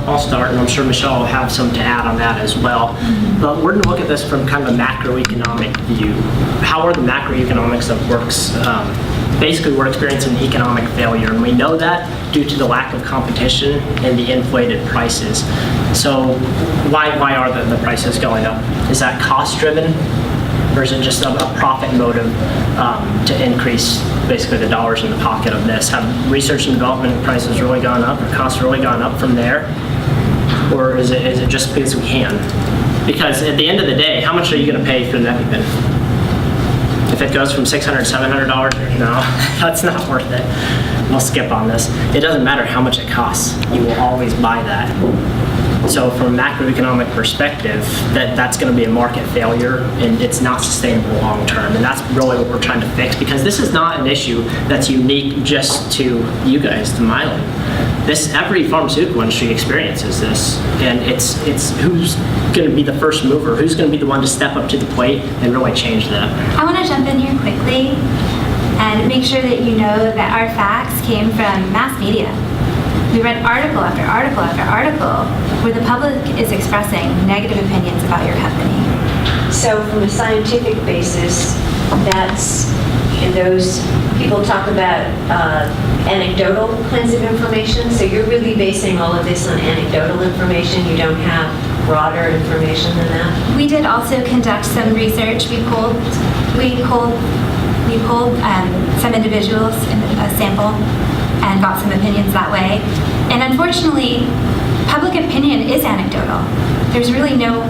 I'll start, and I'm sure Michelle will have some to add on that as well. But we're going to look at this from kind of a macroeconomic view. How are the macroeconomics of works? Basically, we're experiencing economic failure, and we know that due to the lack of competition and the inflated prices. So why are the prices going up? Is that cost-driven, or is it just a profit motive to increase basically the dollars in the pocket of this? Have research and development prices really gone up, or costs really gone up from there? Or is it just because we can? Because at the end of the day, how much are you going to pay for an EpiPen? If it goes from $600, $700, no, that's not worth it. We'll skip on this. It doesn't matter how much it costs. You will always buy that. So from a macroeconomic perspective, that's going to be a market failure, and it's not sustainable long term. And that's really what we're trying to fix, because this is not an issue that's unique just to you guys, to Mylan. Every pharmaceutical industry experiences this, and it's who's going to be the first mover, who's going to be the one to step up to the plate and really change that. I want to jump in here quickly and make sure that you know that our facts came from mass media. We read article after article after article where the public is expressing negative opinions about your company. So from a scientific basis, those people talk about anecdotal kinds of information. So you're really basing all of this on anecdotal information. You don't have broader information than that? We did also conduct some research. We pulled some individuals in a sample and got some opinions that way. And unfortunately, public opinion is anecdotal. There's really no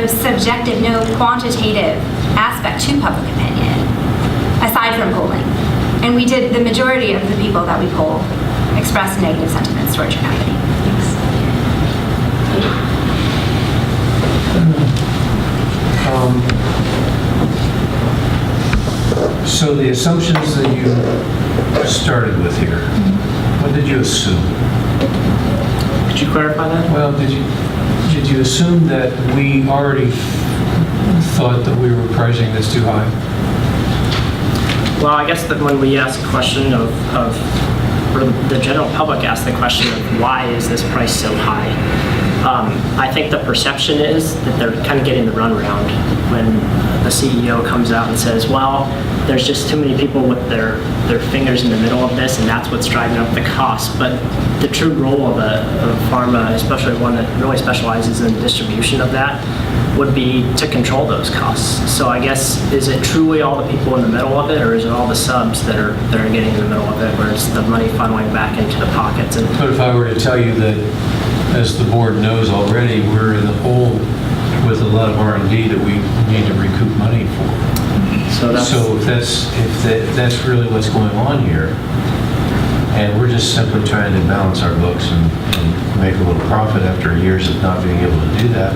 subjective, no quantitative aspect to public opinion, aside from polling. And we did, the majority of the people that we poll express negative sentiments towards your company. So the assumptions that you started with here, what did you assume? Could you clarify that? Well, did you assume that we already thought that we were pricing this too high? Well, I guess that when we ask a question or the general public asks the question of why is this price so high, I think the perception is that they're kind of getting the runaround when the CEO comes out and says, well, there's just too many people with their fingers in the middle of this, and that's what's driving up the cost. But the true role of a pharma, especially one that really specializes in distribution of that, would be to control those costs. So I guess, is it truly all the people in the middle of it, or is it all the subs that are getting in the middle of it, where it's the money funneling back into the pockets? But if I were to tell you that, as the board knows already, we're in the hole with a lot of R&D that we need to recoup money for. So if that's really what's going on here, and we're just simply trying to balance our books and make a little profit after years of not being able to do that,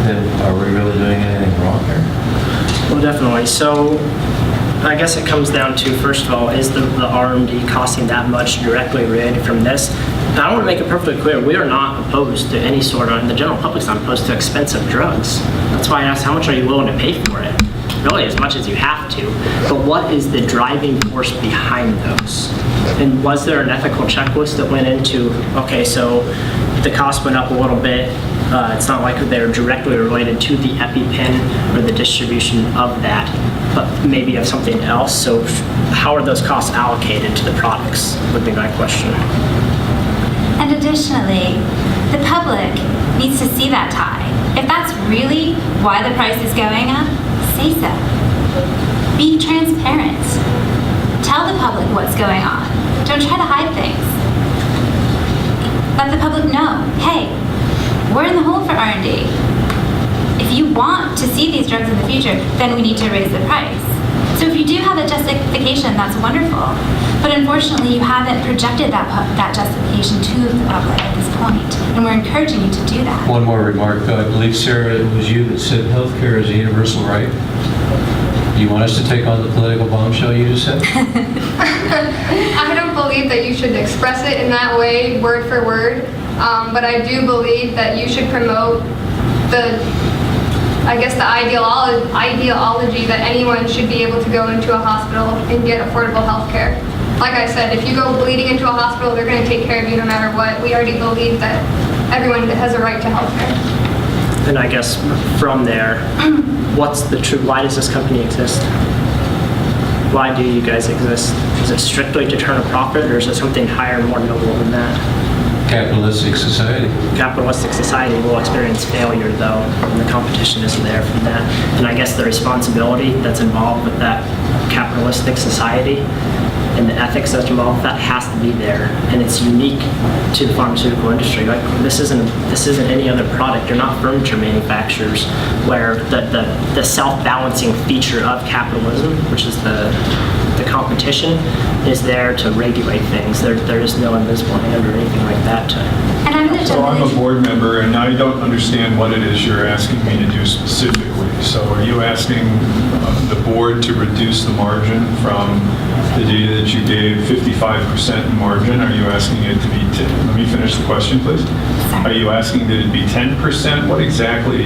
then are we really doing anything wrong here? Well, definitely. So I guess it comes down to, first of all, is the R&D costing that much directly related from this? And I want to make it perfectly clear, we are not opposed to any sort of, and the general public's not opposed to expensive drugs. That's why I asked, how much are you willing to pay for it? Really, as much as you have to. But what is the driving force behind those? And was there an ethical checklist that went into, okay, so the cost went up a little bit, it's not like they're directly related to the EpiPen or the distribution of that, but maybe of something else. So how are those costs allocated to the products, would be my question. And additionally, the public needs to see that tie. If that's really why the price is going up, say so. Be transparent. Tell the public what's going on. Don't try to hide things. Let the public know, hey, we're in the hole for R&D. If you want to see these drugs in the future, then we need to raise the price. So if you do have a justification, that's wonderful. But unfortunately, you haven't projected that justification to the public at this point, and we're encouraging you to do that. One more remark. I believe, Sarah, it was you that said healthcare is a universal right. Do you want us to take on the political bombshell you just said? I don't believe that you should express it in that way, word for word, but I do believe that you should promote the ideology that anyone should be able to go into a hospital and get affordable health care. like I said, if you go bleeding into a hospital, they're going to take care of you no matter what. We already believe that everyone has a right to health care. And I guess from there, why does this company exist? Why do you guys exist? Is it strictly to turn a profit, or is it something higher and more noble than that? Capitalistic society. Capitalistic society will experience failure, though, and the competition isn't there from that. And I guess the responsibility that's involved with that capitalistic society and the ethics that's involved with that has to be there, and it's unique to the pharmaceutical industry. Like this isn't any other product. You're not furniture manufacturers, where the self-balancing feature of capitalism, which is the competition, is there to regulate things. There is no invisible hand or anything like that. And I'm going to So jump I'm in. a board member, and I don't understand what it is you're asking me to do specifically. So are you asking the board to reduce the margin from the data that you gave, 55% in margin? Are you asking it to be, let me finish the question, please. Sorry. Are you asking that it be 10%? What exactly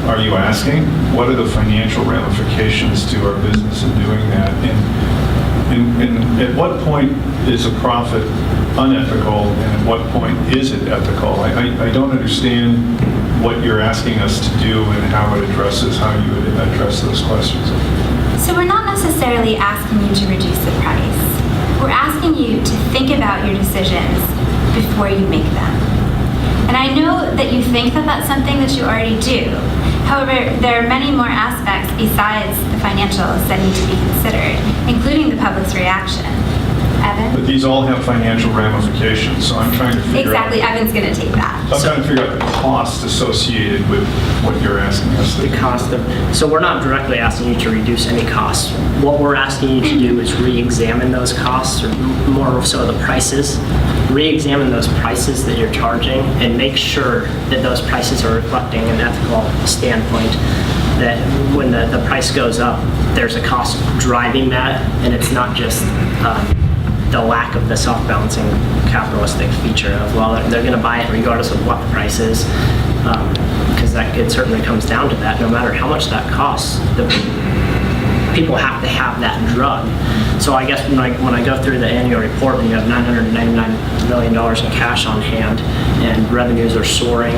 are you asking? What are the financial ramifications to our business in doing that? And at what point is a profit unethical, and at what point is it ethical? I don't understand what you're asking us to do and how you would address those questions. So we're not necessarily asking you to reduce the price. We're asking you to think about your decisions before you make them. And I know that you think that that's something that you already do. However, there are many more aspects besides the financials that need to be considered, including the public's reaction. Evan? But these all have financial ramifications, so I'm trying to figure out... Exactly, Evan's going to take that. So I'm trying to figure out the cost associated with what you're asking us to do. The cost of, so we're not directly asking you to reduce any costs. What we're asking you to do is re-examine those costs, or more so the prices. Re-examine those prices that you're charging and make sure that those prices are reflecting an ethical standpoint, that when the price goes up, there's a cost driving that, and it's not just the lack of the self-balancing capitalistic feature of, well, they're going to buy it regardless of what the price is, because it certainly comes down to that. No matter how much that costs, people have to have that drug. So I guess when I go through the annual report, when you have $999 million in cash on hand and revenues are soaring,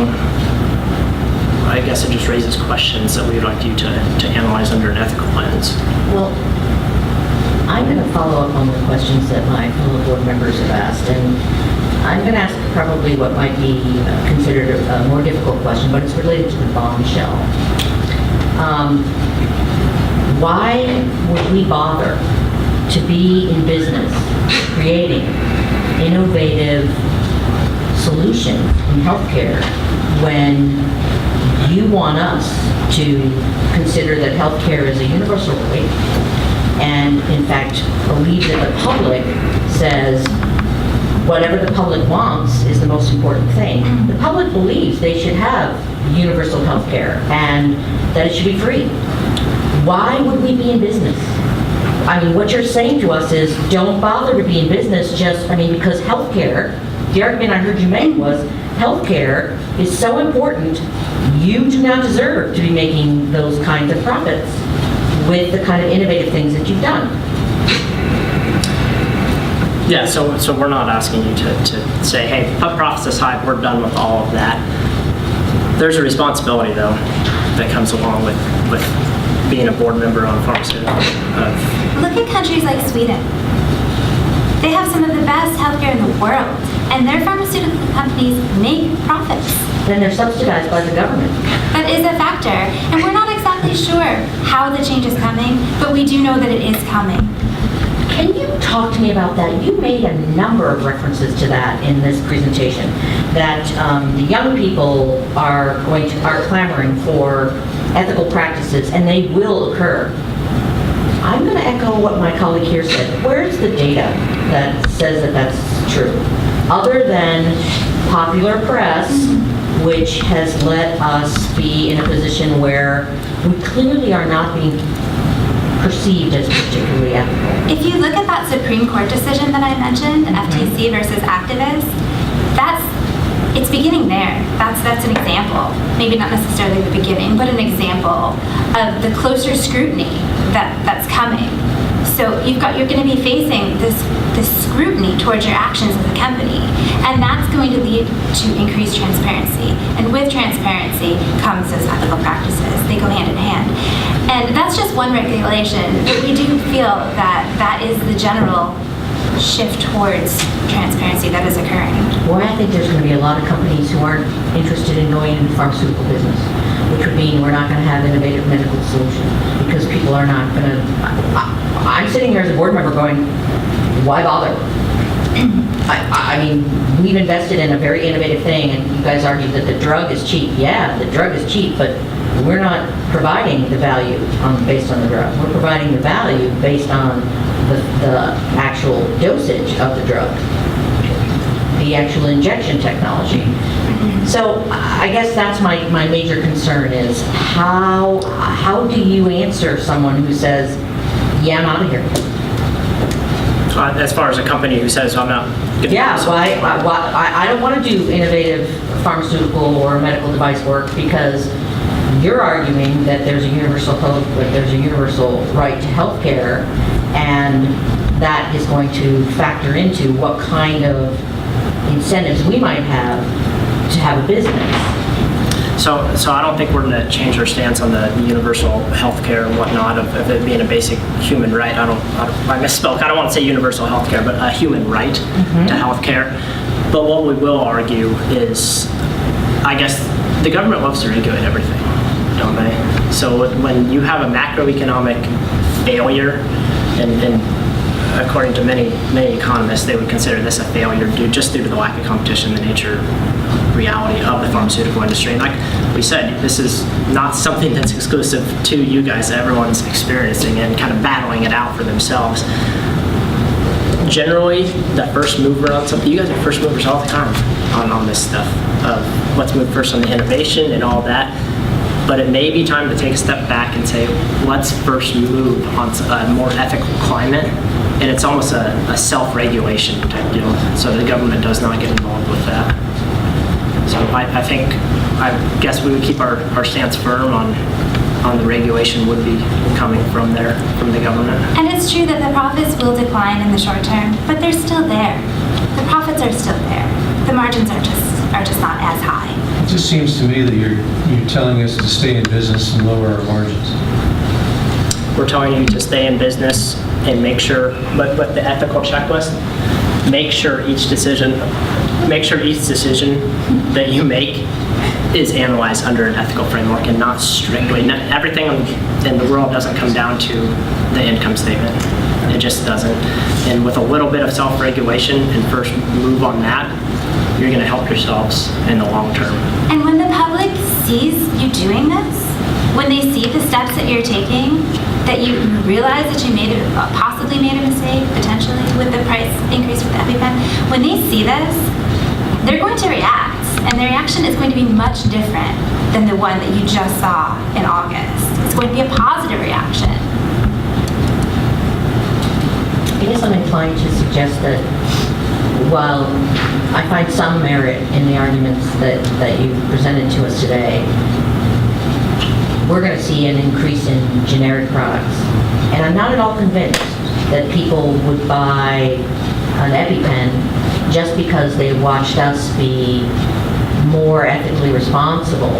I guess it just raises questions that we would like you to analyze under an ethical lens. Well, I'm going to follow up on the questions that my fellow board members have asked, and I'm going to ask probably what might be considered a more difficult question, but it's related to the bombshell. Why would we bother to be in business creating innovative solutions in healthcare when you want us to consider that healthcare is a universal right, and in fact believe that the public says whatever the public wants is the most important thing? The public believes they should have universal health care and that it should be free. Why would we be in business? I mean, what you're saying to us is don't bother to be in business because healthcare, the argument I heard you make was healthcare is so important, you do not deserve to be making those kinds of profits with the kind of innovative things that you've done. Yeah, so we're not asking you to say, hey, put profits aside, we're done with all of that. There's a responsibility, though, that comes along with being a board member on pharmaceuticals. Look at countries like Sweden. They have some of the best healthcare in the world, and their pharmaceutical companies make profits. Then they're subsidized by the government. That is a factor, and we're not exactly sure how the change is coming, but we do know that it is coming. Can you talk to me about that? You made a number of references to that in this presentation, that the young people are clamoring for ethical practices, and they will occur. I'm going to echo what my colleague here said. Where's the data that says that that's true? Other than popular press, which has let us be in a position where we clearly are not being perceived as particularly ethical. If you look at that Supreme Court decision that I mentioned, FTC versus activists, it's beginning there. That's an example. Maybe not necessarily the beginning, but an example of the closer scrutiny that's coming. So you're going to be facing this scrutiny towards your actions as a company, and that's going to lead to increased transparency. And with transparency comes those ethical practices. They go hand in hand. And that's just one regulation, but we do feel that that is the general shift towards transparency that is occurring. Well, I think there's going to be a lot of companies who aren't interested in going into the pharmaceutical business, which would mean we're not going to have innovative medical solutions because people are not going to. I'm sitting here as a board member going, why bother? I mean, we've invested in a very innovative thing, and you guys argue that the drug is cheap. Yeah, the drug is cheap, but we're not providing the value based on the drug. We're providing the value based on the actual dosage of the drug, the actual injection technology. So I guess that's my major concern is how do you answer someone who says, yeah, I'm out of here? As far as a company who says, I'm not going to Yeah, I don't want to do innovative pharmaceutical or medical device work because you're arguing that there's a universal right to health care, and that is going to factor into what kind of incentives we might have to have a business. So I don't think we're going to change our stance on the universal health care and whatnot of it being a basic human right. I misspoke. I don't want to say universal health care, but a human right to health care. But what we will argue is, I guess, the government loves to regulate everything, don't they? So when you have a macroeconomic failure, and according to many economists, they would consider this a failure just due to the lack of competition, the nature, reality of the pharmaceutical industry. And like we said, this is not something that's exclusive to you guys. Everyone's experiencing it and kind of battling it out for themselves. Generally, the first mover on something, you guys are first movers all the time on this stuff of let's move first on the innovation and all that. But it may be time to take a step back and say, let's first move on a more ethical climate. And it's almost a self-regulation type deal. So the government does not get involved with that. So I guess we would keep our stance firm on the regulation would be coming from the government. And it's true that the profits will decline in the short term, but they're still there. The profits are still there. The margins are just not as high. It just seems to me that you're telling us to stay in business and lower our margins. We're telling you to stay in business and make sure, but with the ethical checklist, make sure each decision that you make is analyzed under an ethical framework and not strictly. Everything in the world doesn't come down to the income statement. It just doesn't. And with a little bit of self-regulation and first move on that, you're going to help yourselves in the long term. And when the public sees you doing this, when they see the steps that you're taking, that you realize that you possibly made a mistake, potentially, with the price increase with the EpiPen, when they see this, they're going to react. And the reaction is going to be much different than the one that you just saw in August. It's going to be a positive reaction. I guess I'm inclined to suggest that while I find some merit in the arguments that you presented to us today, we're going to see an increase in generic products. And I'm not at all convinced that people would buy an EpiPen just because they watched us be more ethically responsible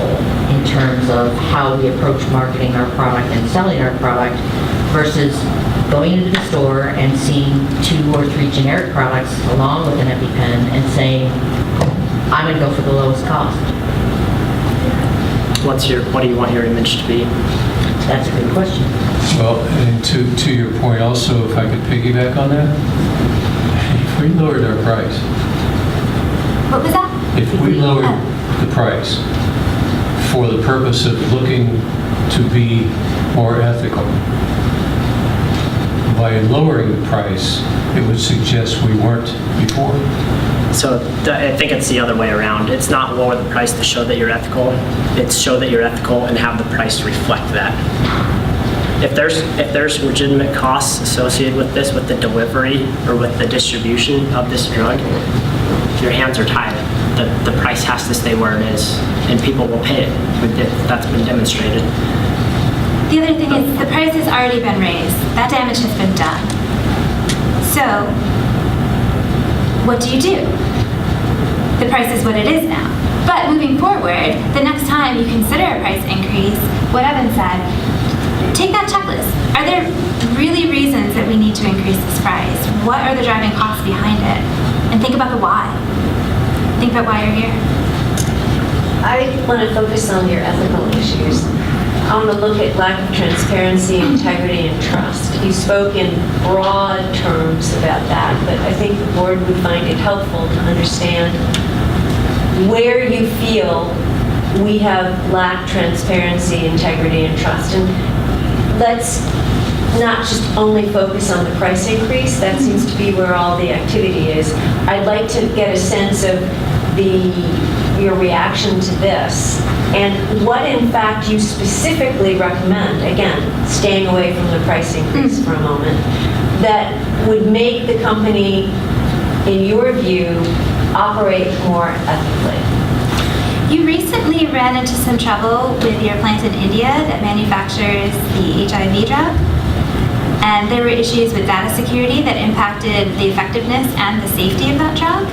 in terms of how we approach marketing our product and selling our product versus going into the store and seeing 2 or 3 generic products along with an EpiPen and saying, I'm going to go for the lowest cost. What do you want your image to be? That's a good question. Well, and to your point also, if I could piggyback on that, if we lowered our price, What was that? if we lowered the price for the purpose of looking to be more ethical, by lowering the price, it would suggest we weren't before. So I think it's the other way around. It's not lower the price to show that you're ethical. It's show that you're ethical and have the price reflect that. If there's legitimate costs associated with this, with the delivery or with the distribution of this drug, your hands are tied. The price has to stay where it is, and people will pay it. That's been demonstrated. The other thing is the price has already been raised. That damage has been done. So what do? The price is what it is now. But moving forward, the next time you consider a price increase, what Evan said, take that checklist. Are there really reasons that we need to increase this price? What are the driving costs behind it? And think about the why. Think about why you're here. I want to focus on your ethical issues. I want to look at lack of transparency, integrity, and trust. You spoke in broad terms about that, but I think the board would find it helpful to understand where you feel we have lacked transparency, integrity, and trust. And let's not just only focus on the price increase. That seems to be where all the activity is. I'd like to get a sense of your reaction to this and what in fact you specifically recommend, again, staying away from the price increase for a moment, that would make the company, in your view, operate more ethically. You recently ran into some trouble with your plant in India that manufactures the HIV drug. And there were issues with data security that impacted the effectiveness and the safety of that drug.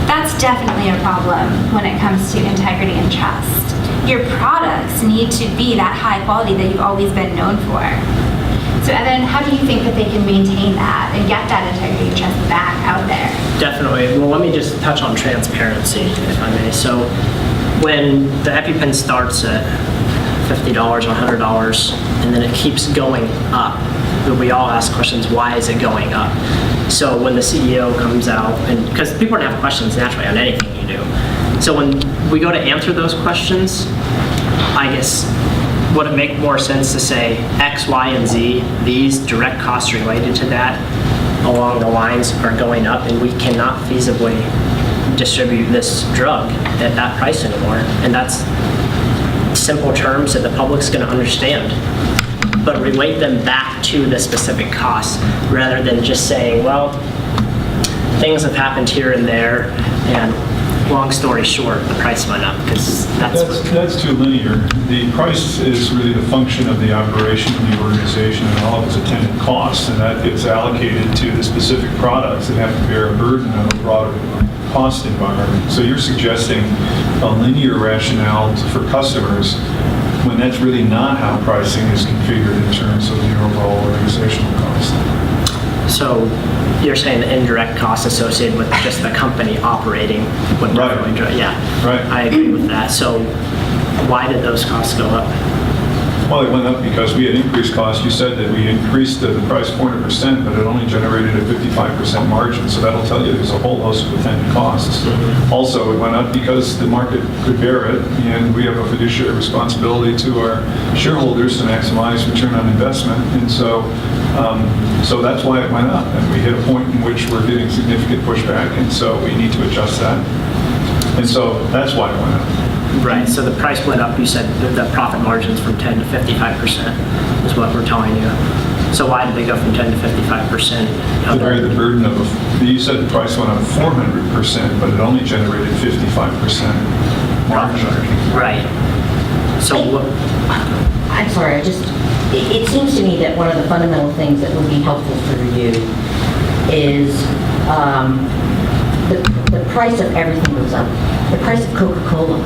That's definitely a problem when it comes to integrity and trust. Your products need to be that high quality that you've always been known for. So Evan, how do you think that they can maintain that and get that integrity and trust back out there? Definitely. Well, let me just touch on transparency, if I may. So when the EpiPen starts at $50 or $100, and then it keeps going up, but we all ask questions, why is it going up? So when the CEO comes out, and because people are going to have questions naturally on anything you do. So when we go to answer those questions, I guess, would it make more sense to say X, Y, and Z, these direct costs related to that along the lines are going up, and we cannot feasibly distribute this drug at that price anymore. And that's simple terms that the public's going to understand. But relate them back to the specific costs rather than just saying, well, things have happened here and there, and long story short, the price went up because That's too linear. The price is really the function of the operation of the organization and all of its attendant costs, and that gets allocated to the specific products that have to bear a burden of a broader cost environment. So you're suggesting a linear rationale for customers when that's really not how pricing is configured in terms of the overall organizational cost. So you're saying the indirect costs associated with just the company operating would Right. definitely, yeah. Right. I agree with that. So why did those costs go up? Well, it went up because we had increased costs. You said that we increased the price point 1%, but it only generated a 55% margin. So that'll tell you there's a whole host of attendant costs. Also, it went up because the market could bear it, and we have a fiduciary responsibility to our shareholders to maximize return on investment. And so that's why it went up. And we hit a point in which we're getting significant pushback, and so we need to adjust that. And so that's why it went up. Right, so the price went up, you said the profit margins from 10 to 55% is what we're telling you. So why did they go from 10 to 55%? To bear the burden of, you said the price went up 400%, but it only generated 55% margin. Right. So what? I'm sorry, it seems to me that one of the fundamental things that would be helpful for you is the price of everything goes up. The price of Coca-Cola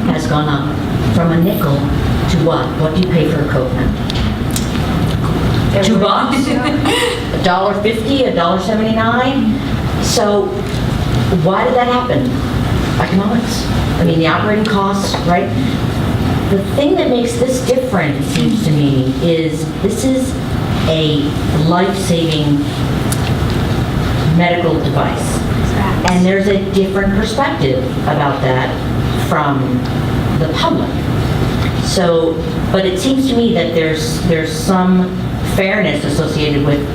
has gone up from a nickel to what? What do you pay for a Coke now? $2? $1.50, $1.79? So why did that happen? Economics. I mean, the operating costs, right? The thing that makes this different, it seems to me, is this is a life-saving medical device. And there's a different perspective about that from the public. So, but it seems to me that there's some fairness associated with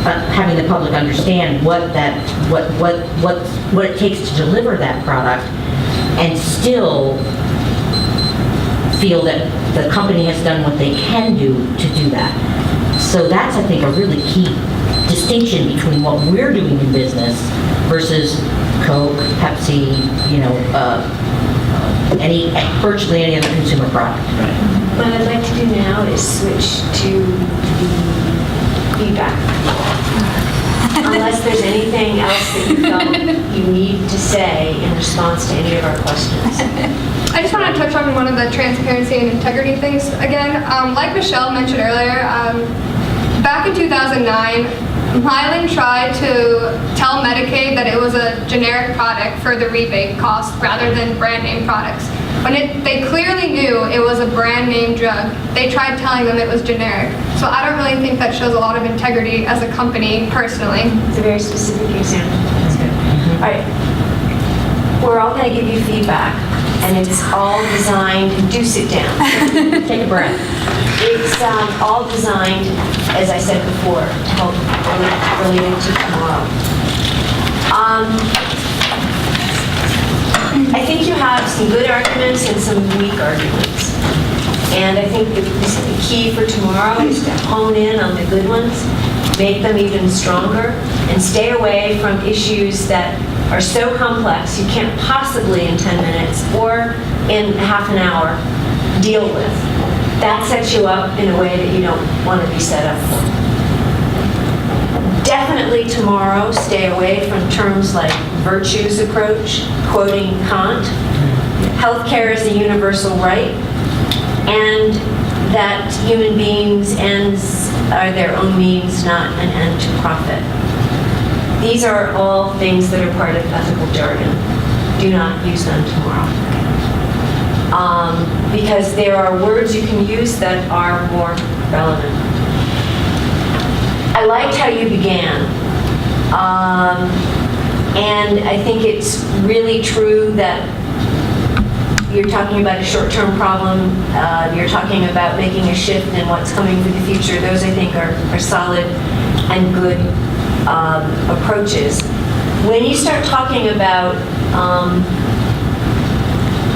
having the public understand what it takes to deliver that product, and still feel that the company has done what they can do to do that. So that's, I think, a really key distinction between what we're doing in business versus Coke, Pepsi, virtually any other consumer product. Right. What I'd like to do now is switch to the feedback. Unless there's anything else that you felt you need to say in response to any of our questions. I just want to touch on one of the transparency and integrity things again. Like Michelle mentioned earlier, back in 2009, Mylan tried to tell Medicaid that it was a generic product for the rebate cost rather than brand name products. When they clearly knew it was a brand name drug, they tried telling them it was generic. So I don't really think that shows a lot of integrity as a company, personally. It's a very specific example. That's good. All right. We're all going to give you feedback, and it's all designed, do sit down. Take a breath. It's all designed, as I said before, to help related to tomorrow. I think you have some good arguments and some weak arguments. And I think the key for tomorrow is to hone in on the good ones, make them even stronger, and stay away from issues that are so complex you can't possibly in 10 minutes or in half an hour deal with. That sets you up in a way that you don't want to be set up for. Definitely tomorrow, stay away from terms like virtues approach, quoting Kant, healthcare is a universal right, and that human beings' ends are their own means, not an end to profit. These are all things that are part of ethical jargon. Do not use them tomorrow. Because there are words you can use that are more relevant. I liked how you began. And I think it's really true that you're talking about a short-term problem. You're talking about making a shift in what's coming for the future. Those, I think, are solid and good approaches. When you start talking about,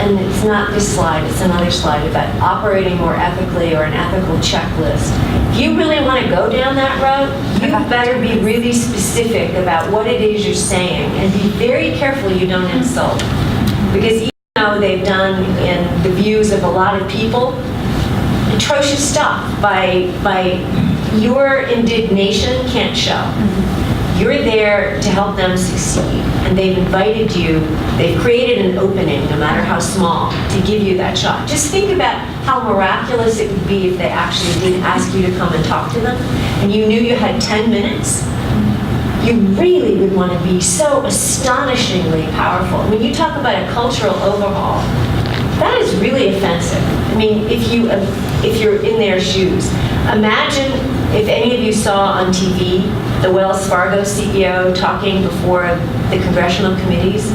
and it's not this slide, it's another slide, about operating more ethically or an ethical checklist. If you really want to go down that road, you better be really specific about what it is you're saying and be very careful you don't insult. Because even though they've done in the views of a lot of people, atrocious stuff by your indignation can't show. You're there to help them succeed, and they've invited you, they've created an opening, no matter how small, to give you that shot. Just think about how miraculous it would be if they actually did ask you to come and talk to them, and you knew you had 10 minutes. You really would want to be so astonishingly powerful. When you talk about a cultural overhaul, that is really offensive. I mean, if you're in their shoes, imagine if any of you saw on TV the Wells Fargo CEO talking before the congressional committees,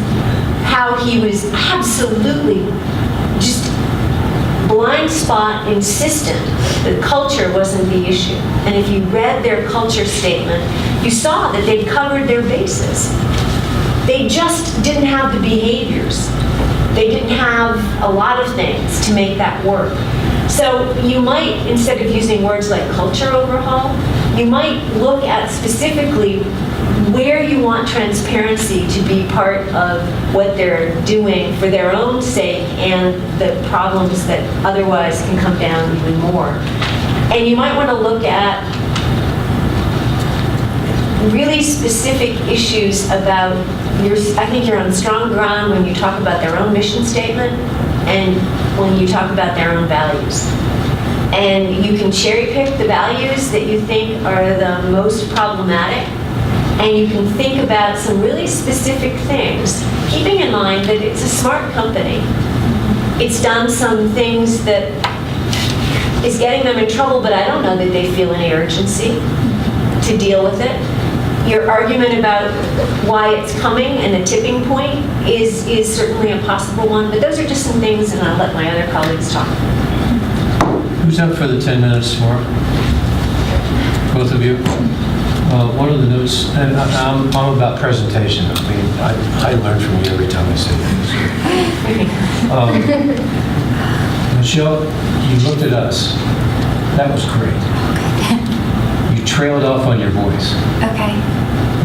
how he was absolutely just blind spot insistent that culture wasn't the issue. And if you read their culture statement, you saw that they'd covered their bases. They just didn't have the behaviors. They didn't have a lot of things to make that work. So you might, instead of using words like culture overhaul, you might look at specifically where you want transparency to be part of what they're doing for their own sake and the problems that otherwise can come down even more. And you might want to look at really specific issues about I think you're on strong ground when you talk about their own mission statement and when you talk about their own values. And you can cherry pick the values that you think are the most problematic, and you can think about some really specific things, keeping in mind that it's a smart company. It's done some things that is getting them in trouble, but I don't know that they feel any urgency to deal with it. Your argument about why it's coming and a tipping point is certainly a possible one, but those are just some things, and I'll let my other colleagues talk. Who's up for the 10 minutes tomorrow? Both of you? One of the notes, and I'm about presentation. I mean, I learn from you every time I say this. Michelle, you looked at us. That was great. You trailed off on your voice. Okay.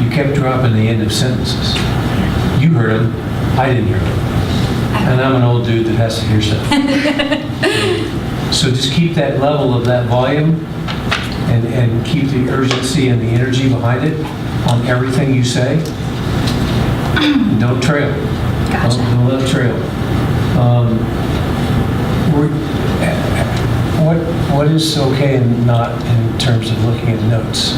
You kept dropping the end of sentences. You heard them. I didn't hear them. And I'm an old dude that has to hear stuff. So just keep that level of that volume and keep the urgency and the energy behind it on everything you say. And don't trail. Gotcha. Don't let it trail. What is okay and not in terms of looking at notes?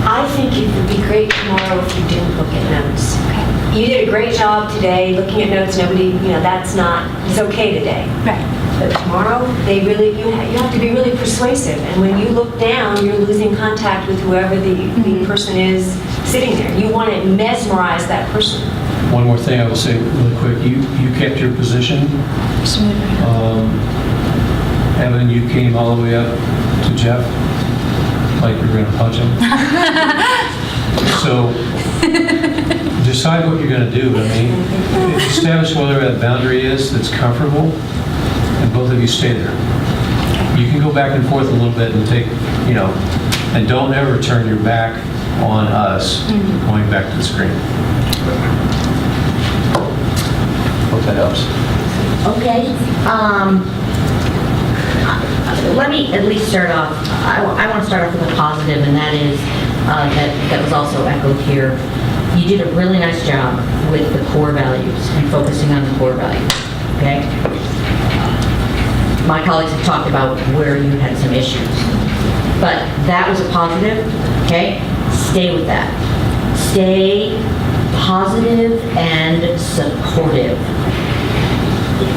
I think it would be great tomorrow if you didn't look at notes. Okay. You did a great job today looking at notes. Nobody, that's not, it's okay today. Right. But tomorrow, you have to be really persuasive. And when you look down, you're losing contact with whoever the person is sitting there. You want to mesmerize that person. One more thing I will say really quick. You kept your position. Evan, you came all the way up to Jeff like you're going to punch him. So decide what you're going to do. I mean, establish whether that boundary is that's comfortable, and both of you stay there. You can go back and forth a little bit and take, and don't ever turn your back on us going back to the screen. Hope that helps. Okay. Let me at least start off, I want to start off with a positive, and that is, that was also echoed here. You did a really nice job with the core values and focusing on the core values, okay? My colleagues have talked about where you had some issues, but that was a positive, okay? Stay with that. Stay positive and supportive.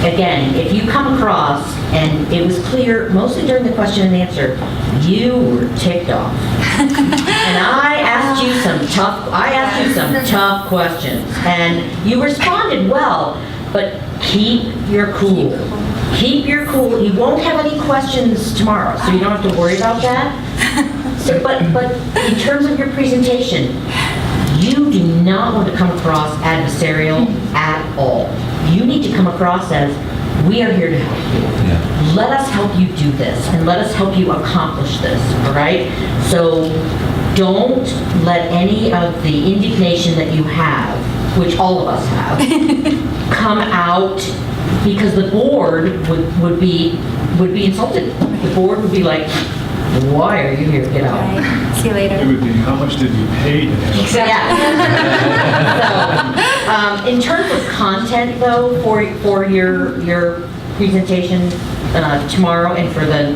Again, if you come across, and it was clear, mostly during the question and answer, you were ticked off. And I asked you some tough questions, and you responded well, but keep your cool. Keep your cool. You won't have any questions tomorrow, so you don't have to worry about that. So, but in terms of your presentation, you do not want to come across adversarial at all. You need to come across as, we are here to help you. Yeah. Let us help you do this, and let us help you accomplish this, all right? So don't let any of the indignation that you have, which all of us have, come out, because the board would be insulted. The board would be like, why are you here? Get out. Right. See you later. It would be, how much did you pay to have? Yeah. So, in terms of content, though, for your presentation tomorrow and for the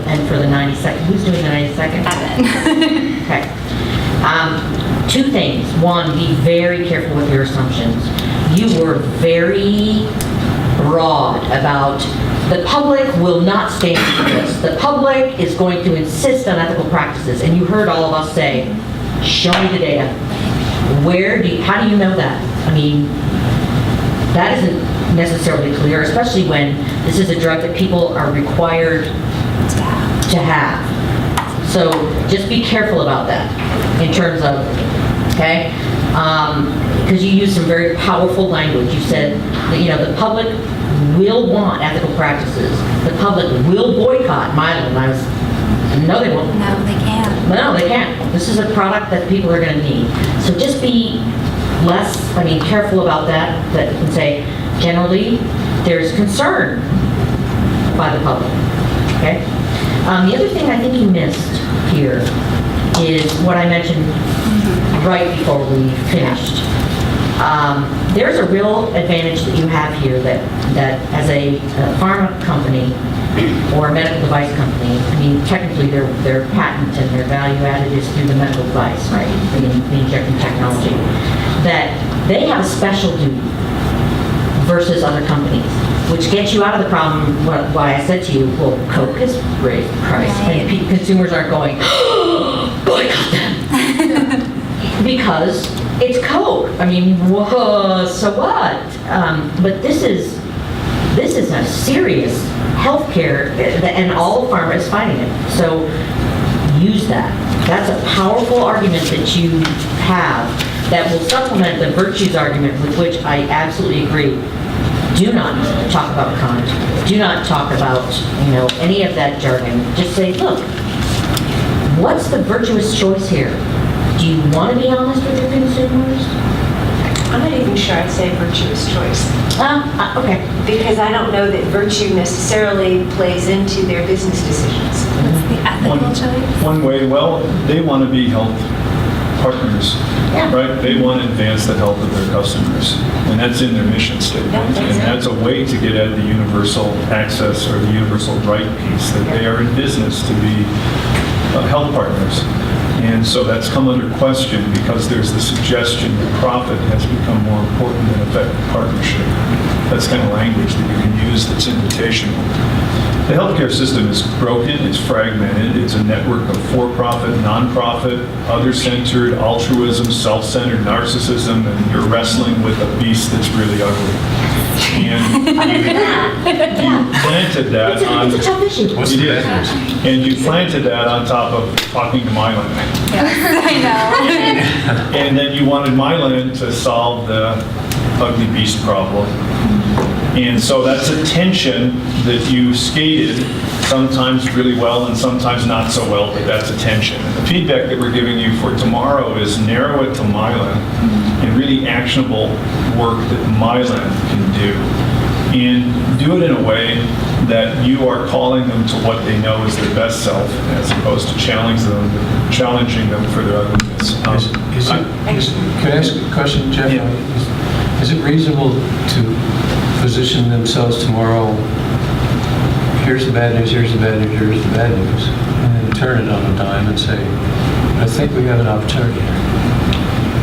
90 second, who's doing the 90 second? Okay. Two things. One, be very careful with your assumptions. You were very broad about the public will not stand for this. The public is going to insist on ethical practices. And you heard all of us say, show me the data. How do you know that? I mean, that isn't necessarily clear, especially when this is a drug that people are required to have. So just be careful about that in terms of, okay? Because you used some very powerful language. You said that, the public will want ethical practices. The public will boycott Mylan. And I was, no, they won't. No, they can't. No, they can't. This is a product that people are going to need. So just be careful about that. That you can say, generally, there's concern by the public. Okay. The other thing I think you missed here is what I mentioned right before we finished. There's a real advantage that you have here that as a pharma company or a medical device company, I mean, technically their patent and their value added is through the medical device, right? The injecting technology. That they have a special duty versus other companies, which gets you out of the problem, why I said to you, well, Coke has raised the price, right. And consumers aren't going, boycott them. Because it's Coke. I mean, whoa, so what? But this is a serious healthcare, and all pharma is fighting it. So use that. That's a powerful argument that you have that will supplement the virtues argument, with which I absolutely agree. Do not talk about content. Do not talk about, any of that jargon. Just say, look, what's the virtuous choice here? Do you want to be honest with your consumers? I'm not even sure I'd say virtuous choice, Okay. because I don't know that virtue necessarily plays into their business decisions. What's the ethical choice? One way, well, they want to be health partners, Yeah. right? They want to advance the health of their customers, and that's in their mission statement. And that's a way to get at the universal access or the universal right piece, that they are in business to be health partners. And so that's come under question because there's the suggestion that profit has become more important than effective partnership. That's kind of language that you can use that's invitational. The healthcare system is broken, it's fragmented, it's a network of for-profit, non-profit, other-centered, altruism, self-centered narcissism, and you're wrestling with a beast that's really ugly. And you planted that on... It's a tough issue. What's You the did. bad news? And you planted that on top of talking to Mylan. I know. And then you wanted Mylan to solve the ugly beast problem. And so that's a tension that you skated, sometimes really well and sometimes not so well, but that's a tension. And the feedback that we're giving you for tomorrow is narrow it to Mylan and really actionable work that Mylan can do. And do it in a way that you are calling them to what they know is their best self, as opposed to challenging them for their ugliness. Can I ask a question, Jeff? Yeah. Is it reasonable to position themselves tomorrow, here's the bad news, here's the bad news, here's the bad news, and then turn it on a dime and say, I think we have an opportunity here?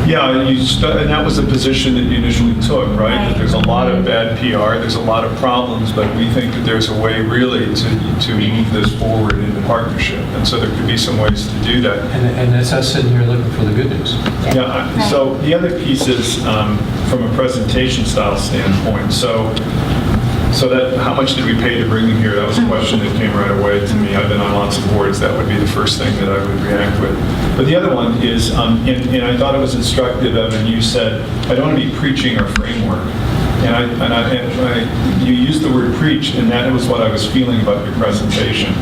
Yeah, and that was the position that you initially took, right? That there's a lot of bad PR, there's a lot of problems, but we think that there's a way really to move this forward into partnership. And so there could be some ways to do that. And that's us sitting here looking for the good news. Yeah, so the other piece is from a presentation style standpoint. So that, how much did we pay to bring them here? That was a question that came right away to me. I've been on lots of boards. That would be the first thing that I would react with. But the other one is, and I thought it was instructive, Evan, you said, I don't want to be preaching our framework. And you used the word preach, and that was what I was feeling about your presentation.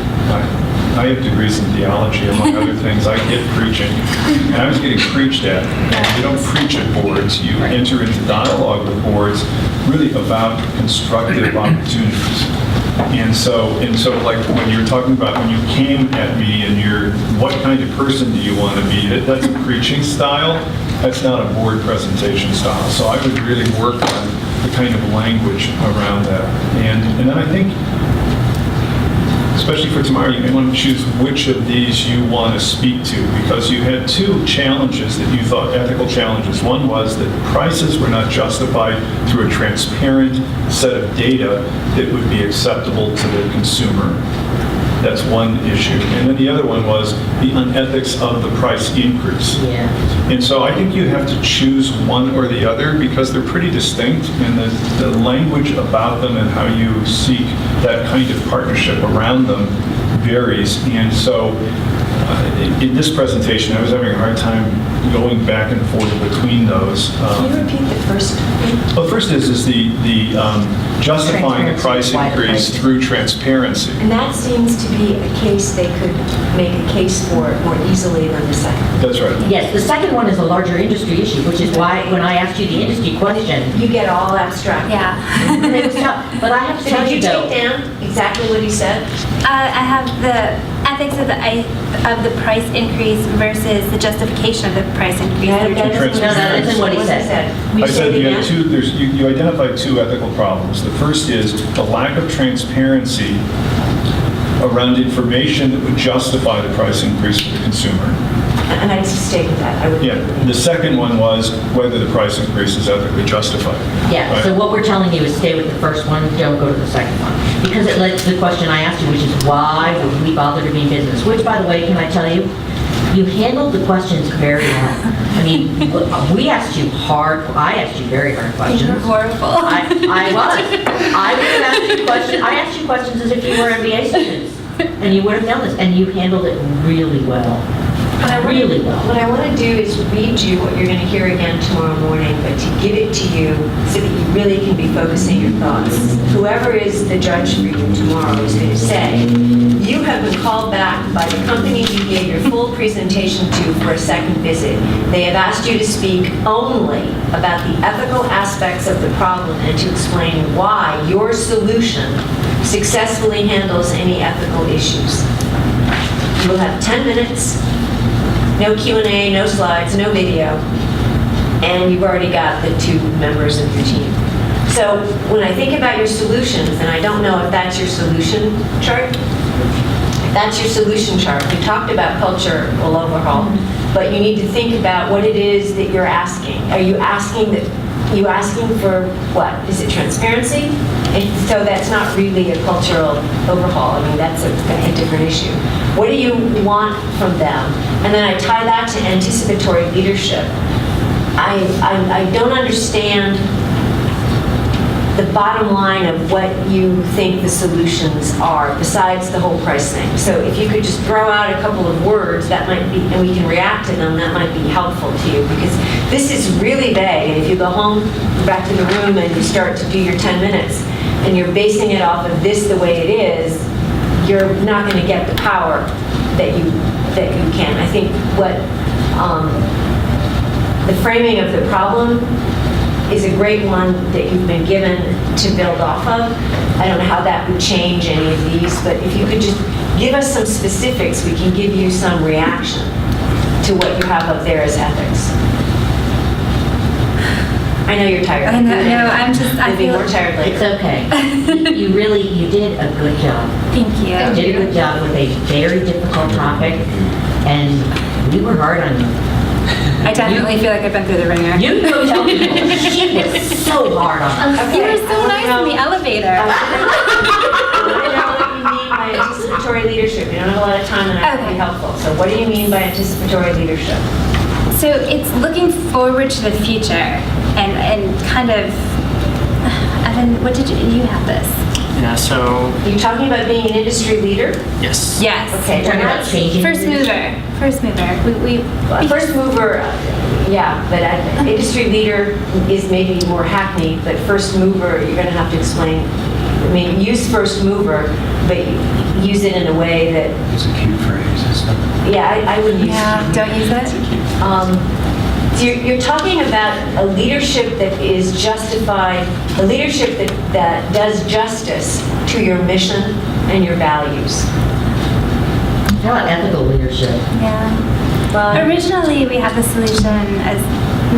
I have degrees in theology, among other things. I get preaching, and I was getting preached at. And you don't preach at boards. You enter into dialogue with boards, really about constructive opportunities. And so, like when you're talking about when you came at me and you're, what kind of person do you want to be? That's a preaching style. That's not a board presentation style. So I would really work on the kind of language around that. And then I think, especially for tomorrow, you may want to choose which of these you want to speak to, because you had two challenges that you thought, ethical challenges. One was that prices were not justified through a transparent set of data that would be acceptable to the consumer. That's one issue. And then the other one was the unethics of the price increase. Yeah. And so I think you have to choose one or the other because they're pretty distinct, and the language about them and how you seek that kind of partnership around them varies. And so in this presentation, I was having a hard time going back and forth between those. Can you repeat the first? Well, the first is the justifying the price Transparency, why the increase price. through transparency. And that seems to be a case they could make a case for more easily than the second. That's right. Yes, the second one is a larger industry issue, which is why when I asked you the industry question, You get all abstract. Yeah. it was tough. But I have to So tell did you you though, take down exactly what he said? I have the ethics of the price increase versus the justification of the price increase. that isn't what he said. Will I you say said it you had again? you identified two ethical problems. The first is the lack of transparency around information that would justify the price increase for the consumer. And I'd stay with that. I would. Yeah. The second one was whether the price increase is ethically justified. yeah, Right. so what we're telling you is stay with the first one, don't go to the second one. Because it led to the question I asked you, which is why would we bother to be in business? Which, by the way, can I tell you, you handled the questions very well. I mean, we asked you I asked you very hard questions. You're horrible. I was. I would have asked you questions. I asked you questions as if you were MBA students, and you would have known this, and you handled it really well. really well. What I want to do is read you what you're going to hear again tomorrow morning, but to give it to you so that you really can be focusing your thoughts. Whoever is the judge for you tomorrow is going to say, you have been called back by the company you gave your full presentation to for a second visit. They have asked you to speak only about the ethical aspects of the problem and to explain why your solution successfully handles any ethical issues. You will have 10 minutes, no Q&A, no slides, no video, and you've already got the 2 members of your team. So when I think about your solutions, and I don't know if that's your solution chart, that's your solution chart. We talked about cultural overhaul, but you need to think about what it is that you're asking. Are you asking for what? Is it transparency? And so that's not really a cultural overhaul. I mean, that's a different issue. What do you want from them? And then I tie that to anticipatory leadership. I don't understand the bottom line of what you think the solutions are, besides the whole price thing. So if you could just throw out a couple of words, that might be, and we can react to them, that might be helpful to you, because this is really vague, and if you go home, back to the room, and you start to do your 10 minutes, and you're basing it off of this the way it is, you're not going to get the power that you can. I think what the framing of the problem is a great one that you've been given to build off of. I don't know how that would change any of these, but if you could just give us some specifics, we can give you some reaction to what you have up there as ethics. I know you're tired. I know, I You'll be feel, more tired later. It's okay. You did a good job. thank you. You did a good job with a very difficult topic, and we were hard on you. I definitely feel like I've been through the ringer. You go tell people, she was so hard on us. You were so nice in the elevator. I want to know what you mean by anticipatory leadership. You don't have a lot of time, and that would be Okay. helpful. So what do you mean by anticipatory leadership? So it's looking forward to the future and kind of, Evan, what did you have this? Yeah, so, You're talking about being an industry leader? yes. Yes. Okay, Talking about changing. First mover. First mover, yeah, but industry leader is maybe more hackneyed, but first mover, you're going to have to explain. I mean, use first mover, but use it in a way that, It's a cute phrase, it's not. yeah, I wouldn't use Yeah, it. don't use it. So you're talking about a leadership that is justified, a leadership that does justice to your mission and your values. How about ethical leadership? Yeah. Well, Originally, we had the solution as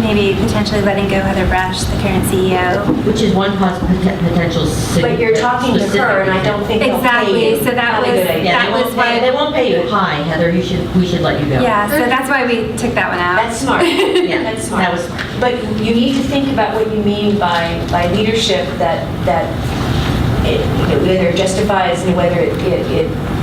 maybe potentially letting go Heather Brush, the current CEO. Which is one potential. but you're talking to her, and I don't think they'll pay you. Exactly, so that Not a was- good idea. Yeah, that was why- they won't pay you. Hi, Heather, we should let you go. Yeah, so that's why we took that one out. That's smart. Yeah, That's smart. that was smart. But you need to think about what you mean by leadership that whether it justifies and whether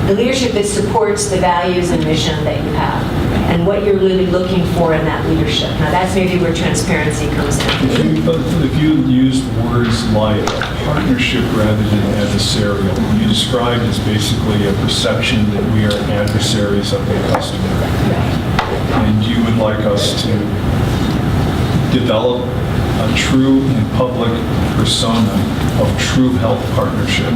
the leadership that supports the values and mission that you have, and what you're really looking for in that leadership. Now that's maybe where transparency comes in. If you used words like partnership rather than adversarial, you described as basically a perception that we are adversaries of the customer. And you would like us to develop a true and public persona of true health partnership.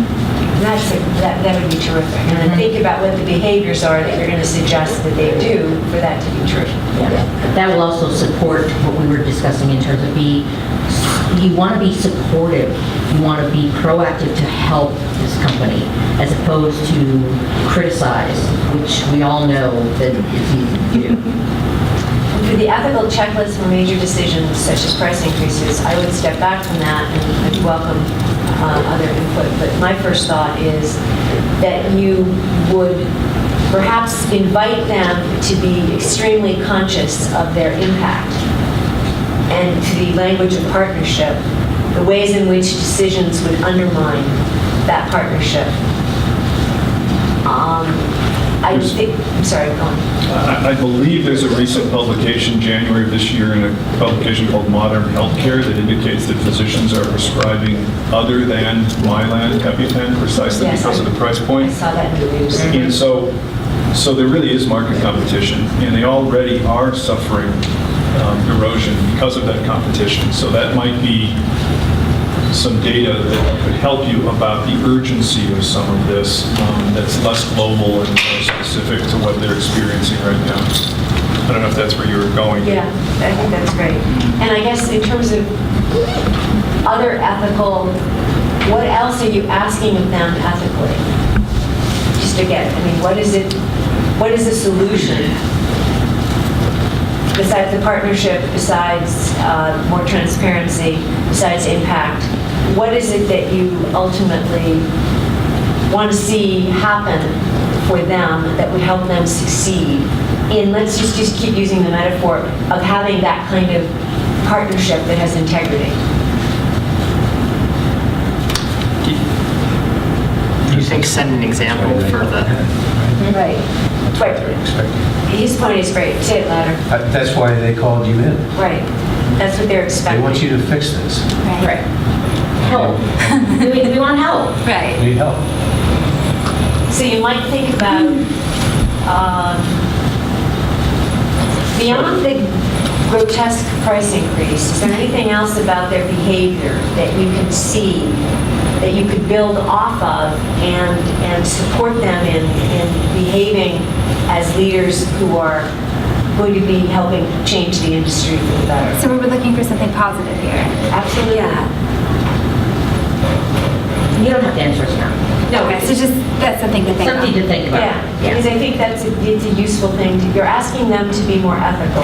That would be terrific. And then think about what the behaviors are that you're going to suggest that they do for that to be true. Yeah. That will also support what we were discussing in terms of you want to be supportive, you want to be proactive to help this company, as opposed to criticize, which we all know that it's easy to do. For the ethical checklist for major decisions such as price increases, I would step back from that and I'd welcome other input. But my first thought is that you would perhaps invite them to be extremely conscious of their impact, and to the language of partnership, the ways in which decisions would undermine that partnership. I think, I'm sorry, go on. I believe there's a recent publication, January of this year, in a publication called Modern Healthcare, that indicates that physicians are prescribing other than Mylan EpiPen precisely Yes, because of the price I point. saw that in the news. And so So there really is market competition, and they already are suffering erosion because of that competition. So that might be some data that could help you about the urgency of some of this that's less global and more specific to what they're experiencing right now. I don't know if that's where you were going. Yeah, I think that's great. And I guess in terms of other ethical, what else are you asking of them ethically? Just again, I mean, what is the solution? Besides the partnership, besides more transparency, besides impact, what is it that you ultimately want to see happen for them that would help them succeed in, let's just keep using the metaphor of having that kind of partnership that has integrity? Do you think set an example for the... Right. Right. His point is great. Say it louder. That's why they called you in. Right. That's what they're They expecting. want you to fix this. Right. Help. We want help. Right. Need help. So you might think about beyond the grotesque price increase, is there anything else about their behavior that you can see that you could build off of and support them in behaving as leaders who are going to be helping change the industry for the better? So we're looking for something positive here. Absolutely. Yeah. You don't have to answer us now. No, Okay, so just, that's something to think about. Something to think about. Yeah, because I think it's a useful thing. You're asking them to be more ethical.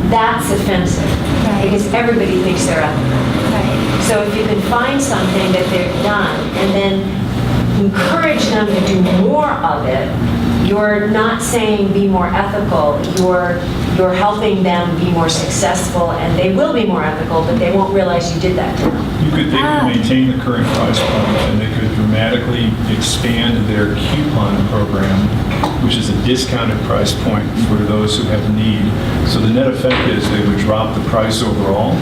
That's offensive, Right. because everybody thinks they're ethical. Right. So if you can find something that they've done and then encourage them to do more of it, you're not saying be more ethical, you're helping them be more successful, and they will be more ethical, but they won't realize you did that to them. They could maintain the current price point, and they could dramatically expand their coupon program, which is a discounted price point for those who have need. So the net effect is they would drop the price overall,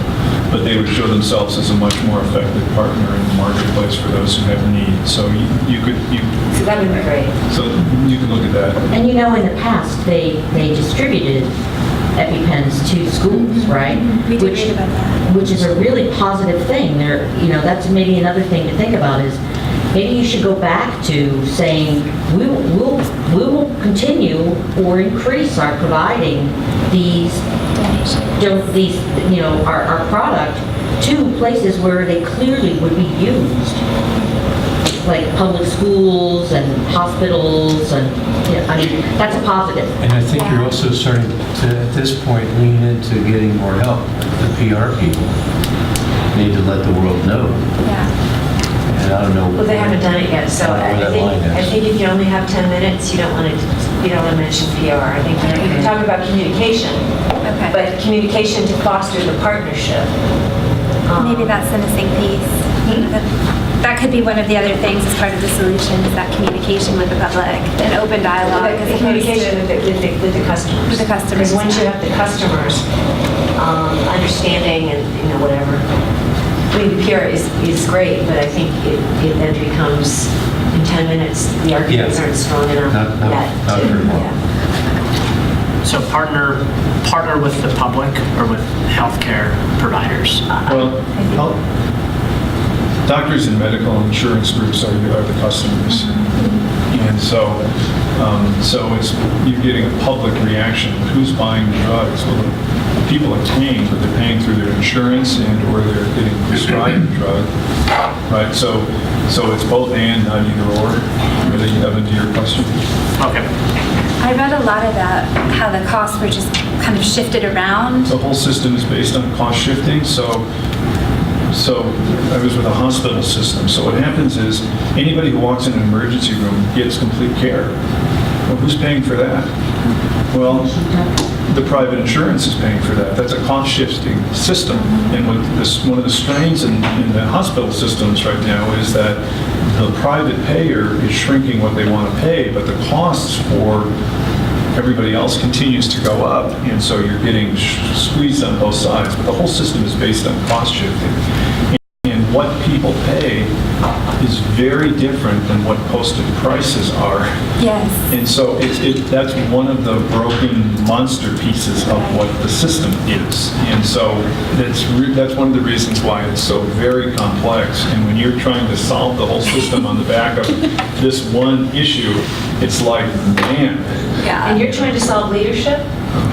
but they would show themselves as a much more effective partner in the marketplace for those who have need. So So that would be great. so you can look at that. And you know, in the past, they distributed EpiPens to schools, right? We did read about that. Which is a really positive thing. There, you know, that's maybe another thing to think about is maybe you should go back to saying we will continue or increase our providing these our product to places where they clearly would be used, like public schools and hospitals, and I mean that's a positive. And I think you're also starting to, at this point, lean into getting more help. The PR people need to let the world know. Yeah. And I don't know. Well, they haven't done it yet, so I don't know where that line I is. think if you only have 10 minutes, you don't want to mention PR. I think you can talk about communication, Okay. but communication to foster the partnership. Maybe that's the missing piece. That could be one of the other things as part of the solution, is that communication with the public, an open dialogue. as The opposed communication to- with the customers. With the customers. Because once you have the customers understanding and, whatever, I mean, the PR is great, but I think it then becomes, in 10 minutes, the arguments Yeah. aren't strong enough Not yet. very well. Yeah. So partner with the public or with healthcare providers? Well, doctors and medical insurance groups are the customers. And so you're getting a public reaction. Who's buying the drugs? Well, the people are paying, but they're paying through their insurance or they're getting prescribed the drug, right? So it's both and, not either or. Really, you have into your question. Okay. I read a lot about how the costs were just kind of shifted around. The whole system is based on cost shifting, so I was with a hospital system. So what happens is anybody who walks in an emergency room gets complete care. Well, who's paying for that? Well, the private insurance is paying for that. That's a cost shifting system. And one of the strains in the hospital systems right now is that the private payer is shrinking what they want to pay, but the costs for everybody else continues to go up, and so you're getting squeezed on both sides. But the whole system is based on cost shifting. And what people pay is very different than what posted prices are. Yes. And so that's one of the broken monster pieces of what the system is. And so that's one of the reasons why it's so very complex. And when you're trying to solve the whole system on the back of this one issue, it's like, man. Yeah. And you're trying to solve leadership,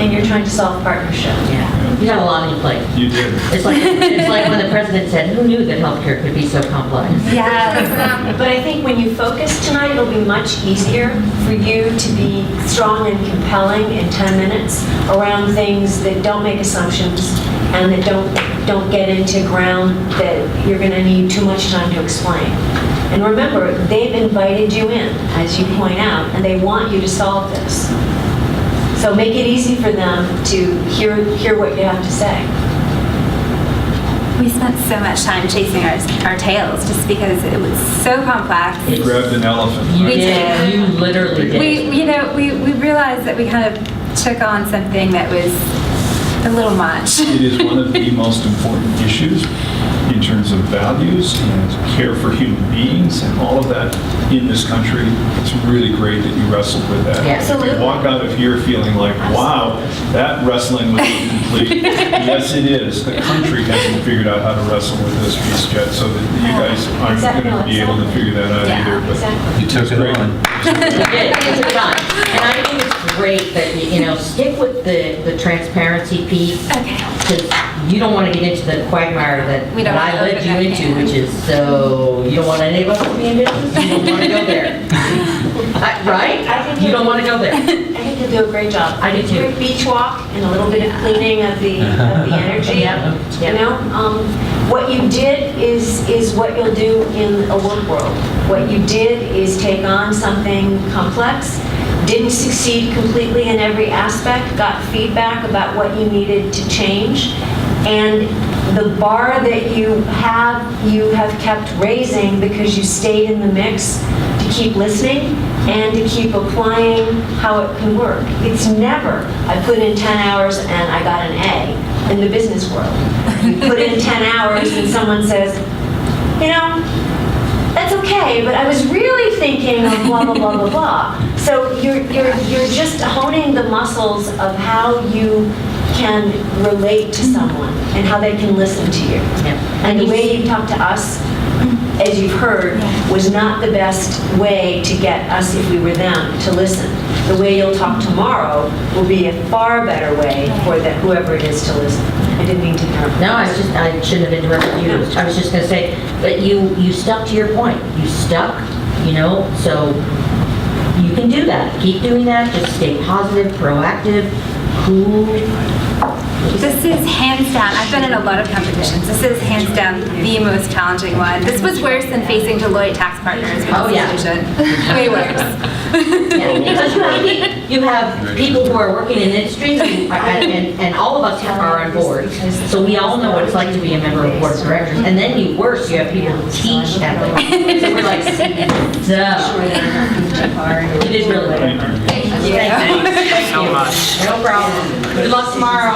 and you're trying to solve partnership. Yeah. You got a lot on your plate. You did. It's like when the president said, who knew that healthcare could be so complex? Yes. But I think when you focus tonight, it'll be much easier for you to be strong and compelling in 10 minutes around things that don't make assumptions and that don't get into ground that you're going to need too much time to explain. And remember, they've invited you in, as you point out, and they want you to solve this. So make it easy for them to hear what you have to say. We spent so much time chasing our tails just because it was so complex. You grabbed an elephant. You We did. did. You literally did. We realized that we kind of took on something that was a little much. It is one of the most important issues in terms of values and care for human beings and all of that in this country. It's really great that you wrestled with that. Yeah. Absolutely. You walk out of here feeling like, wow, that wrestling was incomplete. Yes, it is. The country hasn't figured out how to wrestle with this piece yet, so that you guys aren't Exactly. going to be able to figure that out either. But Exactly. You took it great. on. You did. You took it on. And I think it's great that, stick with the transparency piece. Okay. Because you don't want to get into the quagmire that We don't I wanna led open you that into, can. which is, so you don't want any of us to be in business? You don't want to go there. Right? I think You don't want to go there. I think you'll do a great job. I do too. Great beach walk and a little bit of cleaning of the energy. Yep. You know, what you did is what you'll do in a work world. What you did is take on something complex, didn't succeed completely in every aspect, got feedback about what you needed to change, and the bar that you have kept raising because you stayed in the mix to keep listening and to keep applying how it can work. It's never, I put in 10 hours and I got an A in the business world. You put in 10 hours and someone says, that's okay, but I was really thinking of blah, blah, blah, blah, blah. So you're just honing the muscles of how you can relate to someone and how they can listen to you. Yep. And the way you talk to us, as you've heard, was not the best way to get us, if we were them, to listen. The way you'll talk tomorrow will be a far better way for whoever it is to listen. I didn't mean to interrupt. No, I shouldn't have interrupted you. I was just going to say, but you stuck to your point. You stuck, so you can do that. Keep doing that. Just stay positive, proactive, cool. This is hands down, I've been in a lot of competitions, this is hands down the most challenging one. This was worse than facing Deloitte tax partners with Oh, this yeah. solution. Way worse. Yeah, because you have people who are working in industry, and all of us are on board. So we all know what it's like to be a member of the board of directors. And then you have people who teach at them. So we're like, duh. You did really well. Thank you. Thank you. so much. No problem. Good luck tomorrow.